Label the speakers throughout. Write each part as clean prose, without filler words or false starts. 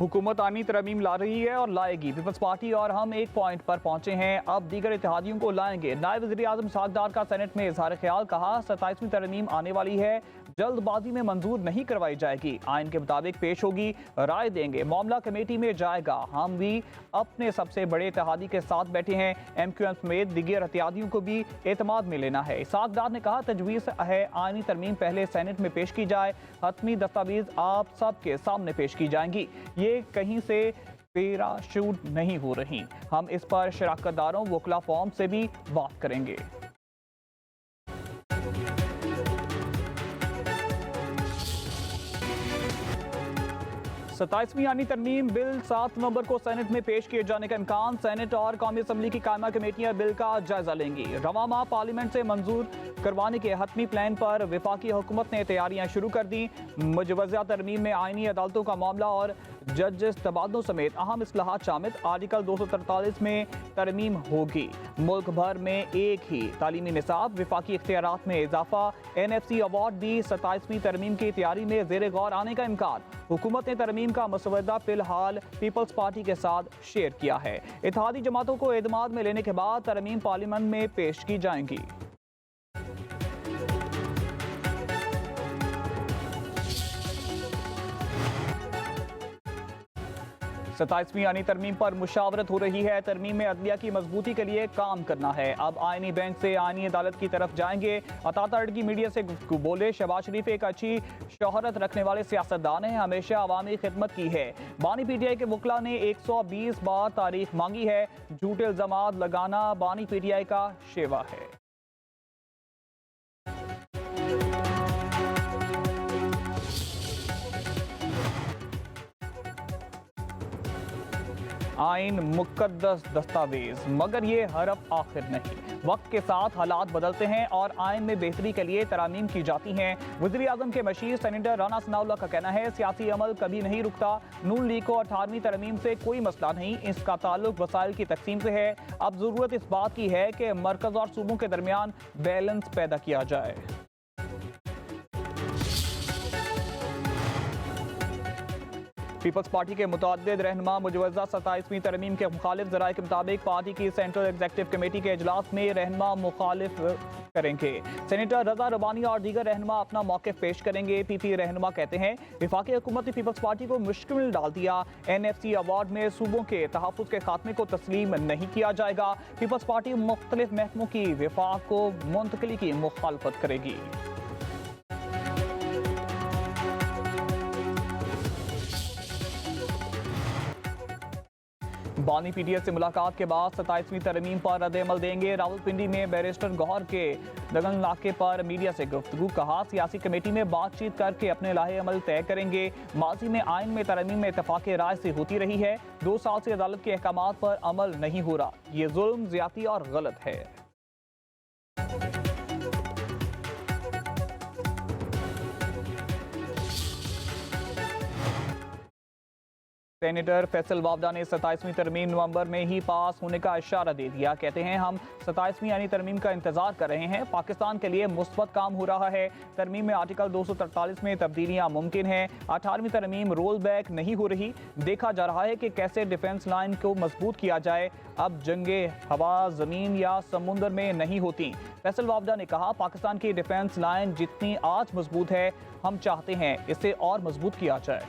Speaker 1: हुकूमत आनी तरमीम ला रही है और लाएगी। पीपल्स पार्टी और हम एक पॉइंट पर पहुंचे हैं, अब दीगर इत्तेहादियों को लाएंगे। नायब वज़ीर आज़म इसहाक डार का सेनेट में इजहार ख्याल, कहा 27वीं तरमीम आने वाली है, जल्दबाजी में मंजूर नहीं करवाई जाएगी, आइन के मुताबिक पेश होगी, राय देंगे, मामला कमेटी में जाएगा। हम भी अपने सबसे बड़े इत्तेहादी के साथ बैठे हैं, MQM समेत दीगर इत्तेहादियों को भी एतमाद में लेना है। इसहाक डार ने कहा तजवीज़ है आइनी तरमीम पहले सेनेट में पेश की जाए, हतमी दस्तावेज आप सबके सामने पेश की जाएंगी। ये कहीं से पैराशूट नहीं हो रही। हम इस पर शराकतदारों वकला फॉर्म से भी बात करेंगे। सताइसवीं आनी तरमीम बिल 7 नवंबर को सेनेट में पेश किए जाने का इम्कान। सेनेट और कौमी असम्बली की कायमा कमेटियां बिल का जायजा लेंगी। रवा माह पार्लियामेंट से मंजूर करवाने के हतमी प्लान पर वफाकी हुकूमत ने तैयारियां शुरू कर दी। मुजवज़ा तरमीम में आइनी अदालतों का मामला और जजेस तबादलों समेत अहम इस्लाहात शामिल। आर्टिकल 243 में तरमीम होगी। मुल्क भर में एक ही तालीमी निसाब, वफाकी इख्तियारात में इजाफा। NFC अवार्ड भी 27वीं तरमीम की तैयारी में ज़ेर गौर आने का इम्कान। हुकूमत ने तरमीम का मसवदा फिलहाल पीपल्स पार्टी के साथ शेयर किया है। इत्तेहादी जमातों को एतमाद में लेने के बाद तरमीम पार्लियामेंट में पेश की जाएंगी। 27वीं आनी तरमीम पर मुशावरत हो रही है। तरमीम में अदलिया की मजबूती के लिए काम करना है। अब आइनी बेंच से आइनी अदालत की तरफ जाएंगे। अता तड़गी मीडिया से बोले, शहबाज शरीफ एक अच्छी शोहरत रखने वाले सियासतदान हैं, हमेशा अवामी खिदमत की है। बानी PTI के वकला ने 120 बार तारीख मांगी है। झूठे इल्जामात लगाना बानी PTI का शेवा है। आइन मुकद्दस दस्तावेज, मगर ये हरफ आखिर नहीं। वक्त के साथ हालात बदलते हैं और आइन में बेहतरी के लिए तरामीम की जाती हैं। वज़ीर आज़म के मशीर सेनेटर राना सनाउल्लाह का कहना है सियासी अमल कभी नहीं रुकता। नून लीग को 18वीं तरमीम से कोई मसला नहीं, इसका ताल्लुक वसाइल की तकसीम से है। अब ज़रूरत इस बात की है कि मरकज़ और सूबों के दरमियान बैलेंस पैदा किया जाए। पीपल्स पार्टी के मुतअद्दिद रहनुमा मुजवज़ा 27वीं तरमीम के मुखालिफ ज़राए के मुताबिक पार्टी की सेंट्रल एग्जीक्यूटिव कमेटी के इजलास में रहनुमा मुखालिफ करेंगे। सेनेटर रजा रबानी और दीगर रहनुमा अपना मौक़िफ़ पेश करेंगे। PP रहनुमा कहते हैं वफाकी हुकूमत ने पीपल्स पार्टी को मुश्किल में डाल दिया। NFC अवार्ड में सूबों के तहफ़्फ़ुज़ के खात्मे को तस्लीम नहीं किया जाएगा। पीपल्स पार्टी मुख्तलिफ महकमों की वफाक को मुंतकिली की मुखालफत करेगी। बानी PTI से मुलाकात के बाद 27वीं तरमीम पर रद्द-ए-अमल देंगे। रावलपिंडी में बैरिस्टर गौहर के दगन इलाके पर मीडिया से गुफ्तगू, कहा सियासी कमेटी में बातचीत करके अपने लाहे अमल तय करेंगे। माजी में आइन में तरमीम में इत्तफाक राय से होती रही है। 2 साल से अदालत के अहकामात पर अमल नहीं हो रहा, ये जुल्म, ज्यादती और गलत है। सेनेटर फैसल वावडा ने 27वीं तरमीम नवंबर में ही पास होने का इशारा दे दिया। कहते हैं हम 27वीं यानी तरमीम का इंतजार कर रहे हैं, पाकिस्तान के लिए मुस्बत काम हो रहा है। तरमीम में आर्टिकल 243 में तब्दीलियां मुमकिन हैं। 18वीं तरमीम रोल बैक नहीं हो रही। देखा जा रहा है कि कैसे डिफेंस लाइन को मजबूत किया जाए। अब जंगे हवा, जमीन या समुंदर में नहीं होती। फैसल वावडा ने कहा पाकिस्तान की डिफेंस लाइन जितनी आज मजबूत है, हम चाहते हैं इसे और मजबूत किया जाए।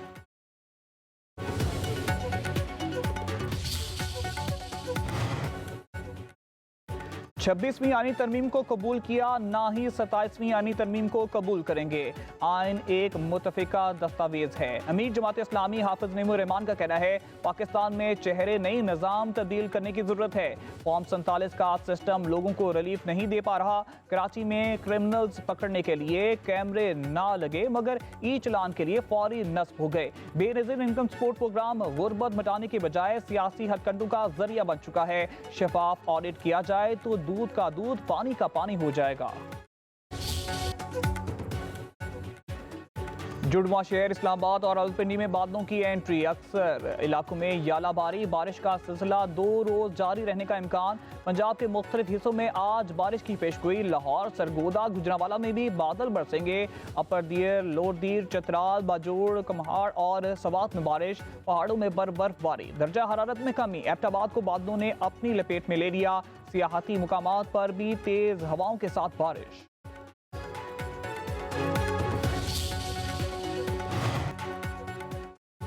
Speaker 1: 26वीं आनी तरमीम को कबूल किया, ना ही 27वीं आनी तरमीम को कबूल करेंगे। आइन एक मुतफिका दस्तावेज है। अमीर जमात इस्लामी हाफिज नईमुर रहमान का कहना है पाकिस्तान में चेहरे नई निज़ाम तब्दील करने की जरूरत है। फॉर्म 47 का सिस्टम लोगों को रिलीफ नहीं दे पा रहा। कराची में क्रिमिनल्स पकड़ने के लिए कैमरे ना लगे, मगर ई चलान के लिए फौरी नस्ब हो गए। बेनज़ीर इनकम सपोर्ट प्रोग्राम गुर्बत मिटाने के बजाय सियासी हथकंडों का जरिया बन चुका है। शफाफ ऑडिट किया जाए तो दूध का दूध, पानी का पानी हो जाएगा। जुड़वा शहर, इस्लामाबाद और रावलपिंडी में बादलों की एंट्री। अक्सर इलाकों में यालाबारी, बारिश का सिलसिला 2 रोज जारी रहने का इम्कान। पंजाब के मुख्तलिफ हिस्सों में आज बारिश की पेशगोई। लाहौर, सरगोदा, गुजरांवाला में भी बादल बरसेंगे। अपर दियर, लोअर दियर, चतराल, बाजोड़, कमहाड़ और सवात में बारिश। पहाड़ों में बर्फबारी। दर्जा हरारत में कमी। एबटाबाद को बादलों ने अपनी लपेट में ले लिया। सियाहती मुकामात पर भी तेज हवाओं के साथ बारिश।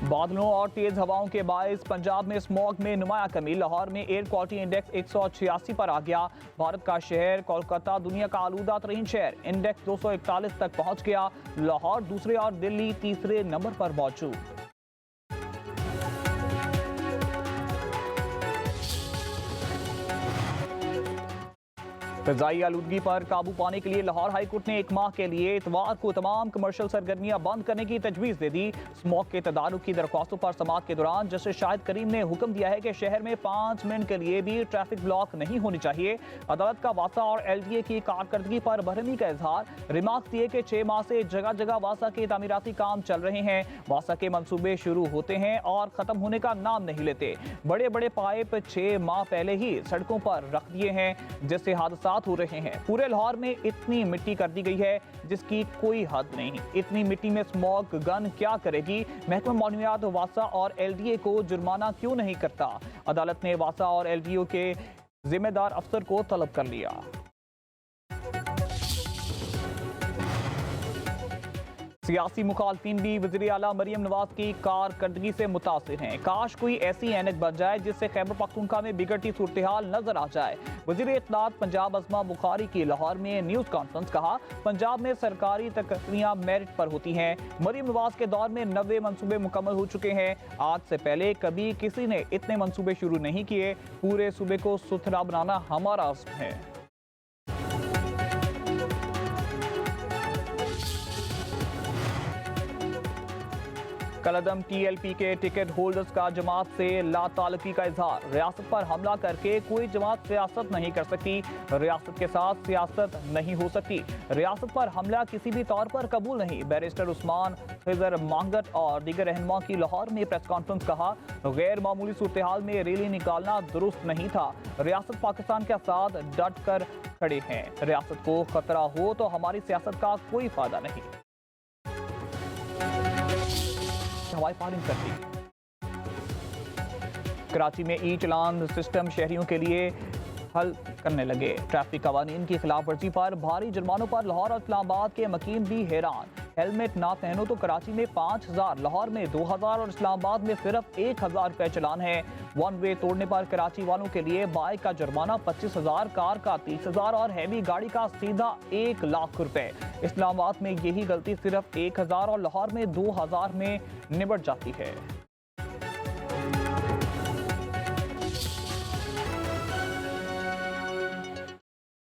Speaker 1: बादलों और तेज हवाओं के बायस पंजाब में स्मॉग में नुमाया कमी। लाहौर में एयर क्वालिटी इंडेक्स 186 पर आ गया। भारत का शहर कोलकाता दुनिया का आलूदा तरीन शहर, इंडेक्स 241 तक पहुंच गया। लाहौर दूसरे और दिल्ली तीसरे नंबर पर मौजूद। फ़िज़ाई आलूदगी पर काबू पाने के लिए लाहौर हाईकोर्ट ने 1 माह के लिए इतवार को तमाम कमर्शियल सरगर्मियां बंद करने की तजवीज़ दे दी। स्मॉग के तदारुक की दरख्वास्तों पर समाअत के दौरान जस्टिस शाहिद करीम ने हुक्म दिया है कि शहर में 5 मिनट के लिए भी ट्रैफिक ब्लॉक नहीं होनी चाहिए। अदालत का वासा और LDA की कारकर्दगी पर बरहमी का इजहार। रिमार्क दिए कि 6 माह से जगह जगह वासा के तामीराती काम चल रहे हैं। वासा के मंसूबे शुरू होते हैं और ख़त्म होने का नाम नहीं लेते। बड़े बड़े पाइप 6 माह पहले ही सड़कों पर रख दिए हैं, जिससे हादसा हो रहे हैं। पूरे लाहौर में इतनी मिट्टी कर दी गई है जिसकी कोई हद नहीं। इतनी मिट्टी में स्मॉग गन क्या करेगी? महकमा मौसमियात वासा और LDA को जुर्माना क्यों नहीं करता? अदालत ने वासा और LDO के जिम्मेदार अफसर को तलब कर लिया। सियासी मुखालफिन भी वज़ीर आला मरियम नवाज की कारकर्दगी से मुतासिर हैं। काश कोई ऐसी ऐनक बन जाए जिससे खैबर पख्तूनख्वा में बिगड़ती सूरत हाल नजर आ जाए। वज़ीर इत्तलात पंजाब अज़मा बुखारी की लाहौर में न्यूज़ कॉन्फ्रेंस। कहा, पंजाब में सरकारी तकरीयां मेरिट पर होती हैं। मरियम नवाज के दौर में 90 मनसूबे मुकम्मल हो चुके हैं। आज से पहले कभी किसी ने इतने मनसूबे शुरू नहीं किए। पूरे सूबे को सुथरा बनाना हमारा अज़्म है। कलअदम TLP के टिकट होल्डर्स का जमात से लाताल्लुकी का इजहार। रियासत पर हमला करके कोई जमात सियासत नहीं कर सकती। रियासत के साथ सियासत नहीं हो सकती। रियासत पर हमला किसी भी तौर पर कबूल नहीं। बैरिस्टर उस्मान खिजर मांगट और दीगर रहनुमा की लाहौर में प्रेस कॉन्फ्रेंस। कहा, गैर मामूली सूरत हाल में रैली निकालना दुरुस्त नहीं था। रियासत पाकिस्तान के साथ डट कर खड़े हैं। रियासत को खतरा हो तो हमारी सियासत का कोई फायदा नहीं। हवाई फायरिंग कर दी। कराची में ई चालान सिस्टम शहरियों के लिए हल करने लगे। ट्रैफिक कवानीन की खिलाफ वर्जी पर भारी जुर्मानों पर लाहौर और इस्लामाबाद के मकीन भी हैरान। हेलमेट ना पहनो तो कराची में 5000, लाहौर में 2000 और इस्लामाबाद में सिर्फ 1000 रुपए चालान है। 1 वे तोड़ने पर कराची वालों के लिए बाइक का जुर्माना 25,000, कार का 30,000 और हैवी गाड़ी का सीधा 1 लाख रुपए। इस्लामाबाद में यही गलती सिर्फ 1000 और लाहौर में 2000 में निबट जाती है।